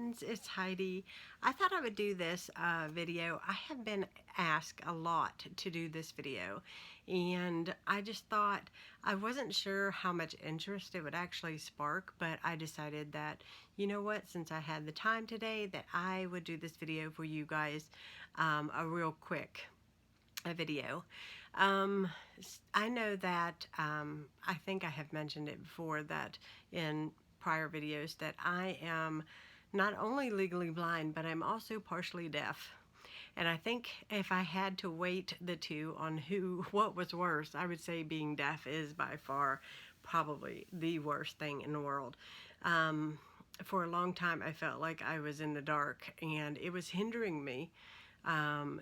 friends, it's Heidi. I thought I would do this video. I have been asked a lot to do this video, and I just thought I wasn't sure how much interest it would actually spark, but I decided that, you know what, since I had the time today, that I would do this video for you guys, a real quick video. I know that I think I have mentioned it before that in prior videos that I am not only legally blind, but I'm also partially deaf. And I think if I had to weight the two on what was worse, I would say being deaf is by far probably the worst thing in the world. For a long time, I felt like I was in the dark, and it was hindering me.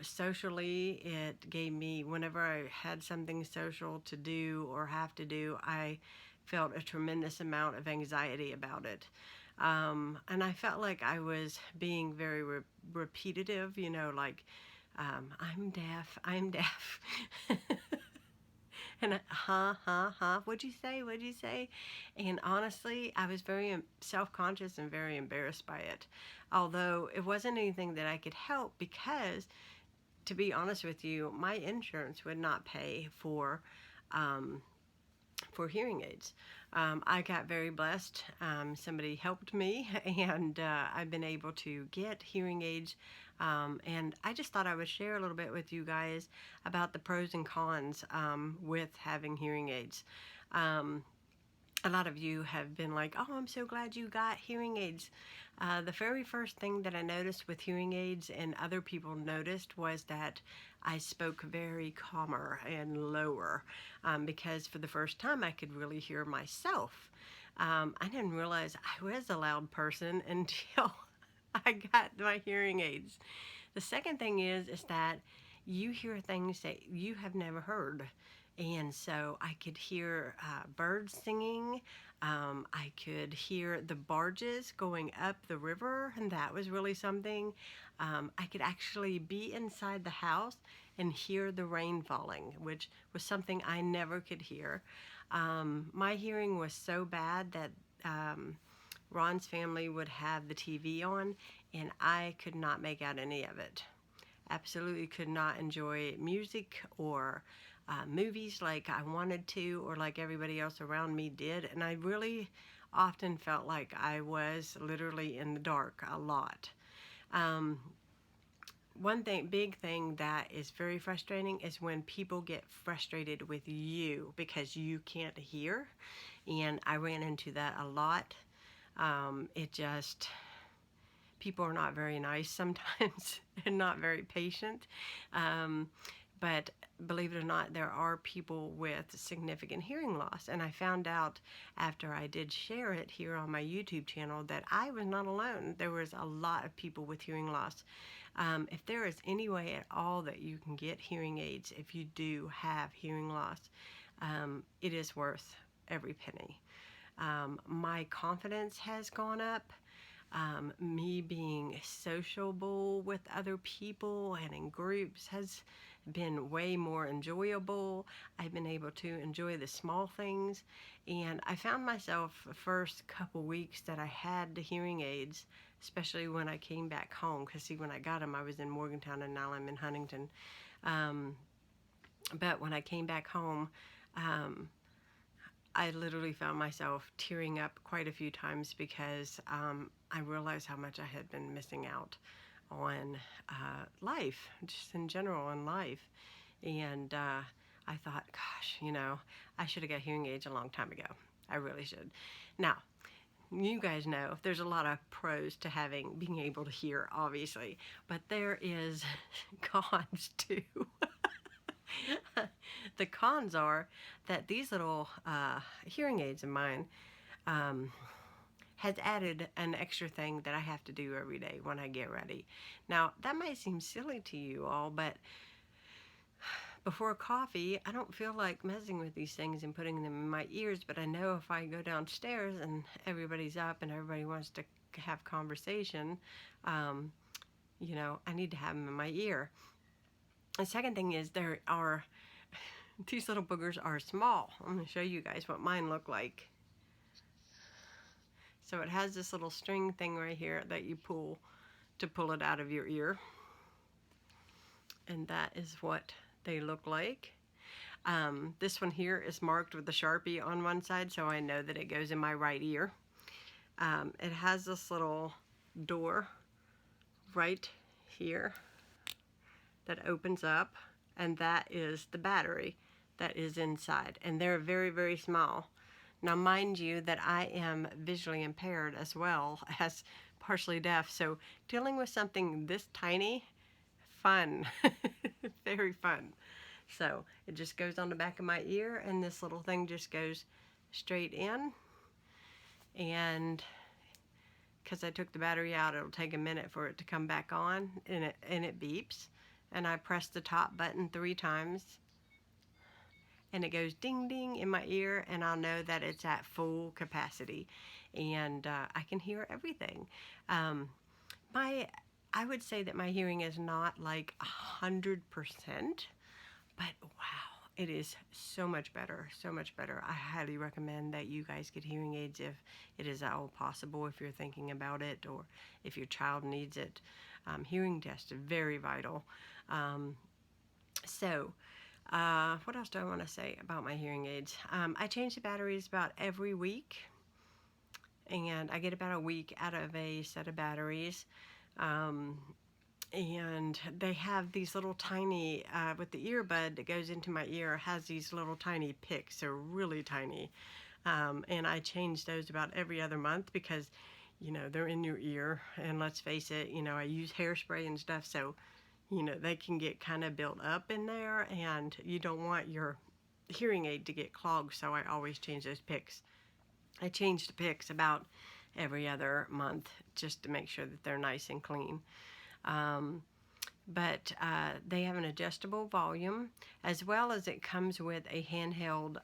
Socially, it gave me, whenever I had something social to do or have to do, I felt a tremendous amount of anxiety about it. And I felt like I was being very repetitive, you know, like, I'm deaf, I'm deaf. And what'd you say? What'd you say? And honestly, I was very self-conscious and very embarrassed by it. Although it wasn't anything that I could help because, to be honest with you, my insurance would not pay for hearing aids. I got very blessed. Somebody helped me, and I've been able to get hearing aids. And I just thought I would share a little bit with you guys about the pros and cons with having hearing aids. A lot of you have been like, oh, I'm so glad you got hearing aids. The very first thing that I noticed with hearing aids and other people noticed was that I spoke very calmer and lower because for the first time I could really hear myself. I didn't realize I was a loud person until I got my hearing aids. The second thing is that you hear things that you have never heard. And so I could hear birds singing. I could hear the barges going up the river, and that was really something. I could actually be inside the house and hear the rain falling, which was something I never could hear. My hearing was so bad that Ron's family would have the TV on, and I could not make out any of it. Absolutely could not enjoy music or movies like I wanted to or like everybody else around me did. And I really often felt like I was literally in the dark a lot. One big thing that is very frustrating is when people get frustrated with you because you can't hear. And I ran into that a lot. People are not very nice sometimes and not very patient. But believe it or not, there are people with significant hearing loss. And I found out after I did share it here on my YouTube channel that I was not alone. There was a lot of people with hearing loss. If there is any way at all that you can get hearing aids if you do have hearing loss, it is worth every penny. My confidence has gone up. Me being sociable with other people and in groups has been way more enjoyable. I've been able to enjoy the small things, and I found myself the first couple weeks that I had the hearing aids, especially when I came back home, because see, when I got them I was in Morgantown and now I'm in Huntington. But when I came back home, I literally found myself tearing up quite a few times because I realized how much I had been missing out on life, just in general in life. And I thought, gosh, you know, I should have got hearing aids a long time ago. I really should. Now, you guys know there's a lot of pros to being able to hear, obviously, but there is cons too. The cons are that these little hearing aids of mine has added an extra thing that I have to do every day when I get ready. Now, that might seem silly to you all, but before coffee, I don't feel like messing with these things and putting them in my ears, but I know if I go downstairs and everybody's up and everybody wants to have conversation, you know, I need to have them in my ear. The second thing is these little boogers are small. I'm going to show you guys what mine look like. So it has this little string thing right here that you pull to pull it out of your ear. And that is what they look like. This one here is marked with a Sharpie on one side, so I know that it goes in my right ear. It has this little door right here that opens up, and that is the battery that is inside. And they're very, very small. Now, mind you that I am visually impaired as well as partially deaf, so dealing with something this tiny, fun, very fun. So it just goes on the back of my ear, and this little thing just goes straight in. And because I took the battery out, it'll take a minute for it to come back on, and it beeps. And I press the top button 3 times, and it goes ding ding in my ear, and I'll know that it's at full capacity, and I can hear everything. I would say that my hearing is not like 100%, but wow, it is so much better, so much better. I highly recommend that you guys get hearing aids if it is at all possible, if you're thinking about it, or if your child needs it. Hearing test is very vital. What else do I want to say about my hearing aids? I change the batteries about every week, and I get about a week out of a set of batteries. And they have these little tiny, with the earbud that goes into my ear, has these little tiny picks. They're really tiny. And I change those about every other month because, you know, they're in your ear. And let's face it, you know, I use hairspray and stuff, so, you know, they can get kind of built up in there, and you don't want your hearing aid to get clogged, so I always change those picks. I change the picks about every other month just to make sure that they're nice and clean. But they have an adjustable volume, as well as it comes with a handheld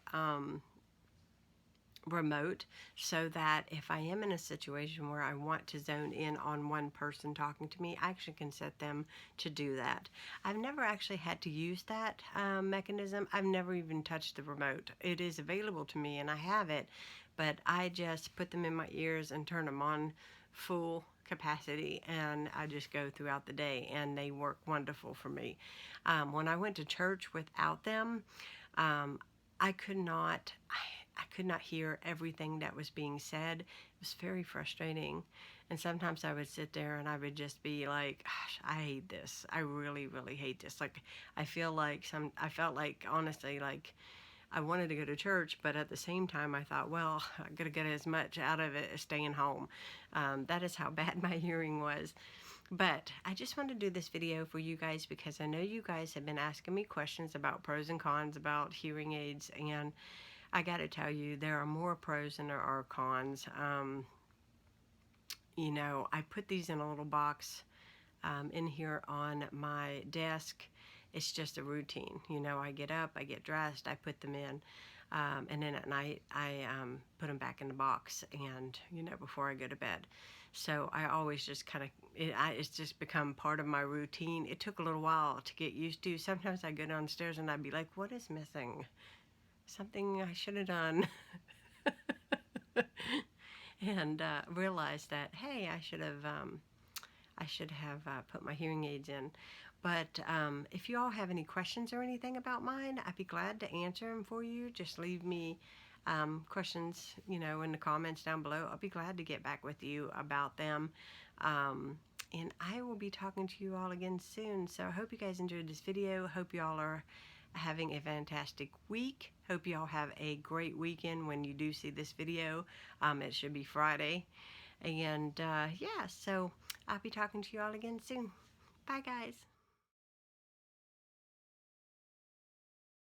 remote, so that if I am in a situation where I want to zone in on one person talking to me, I actually can set them to do that. I've never actually had to use that mechanism. I've never even touched the remote. It is available to me and I have it, but I just put them in my ears and turn them on full capacity, and I just go throughout the day, and they work wonderful for me. When I went to church without them, I could not hear everything that was being said. It was very frustrating. And sometimes I would sit there and I would just be like, gosh, I hate this. I really, really hate this. Like, I felt like, honestly, like I wanted to go to church, but at the same time I thought, well, I gotta get as much out of it as staying home. That is how bad my hearing was. But I just wanted to do this video for you guys because I know you guys have been asking me questions about pros and cons about hearing aids, and I gotta tell you, there are more pros than there are cons. You know, I put these in a little box in here on my desk. It's just a routine. You know, I get up, I get dressed, I put them in, and then at night I put them back in the box, and, you know, before I go to bed. So I always just kind of, it's just become part of my routine. It took a little while to get used to. Sometimes I go downstairs and I'd be like, what is missing? Something I should have done. And realized that, hey, I should have put my hearing aids in. But if you all have any questions or anything about mine, I'd be glad to answer them for you. Just leave me questions, you know, in the comments down below. I'll be glad to get back with you about them. And I will be talking to you all again soon. So I hope you guys enjoyed this video. Hope you all are having a fantastic week. Hope you all have a great weekend when you do see this video. It should be Friday. And yeah, so I'll be talking to you all again soon. Bye, guys.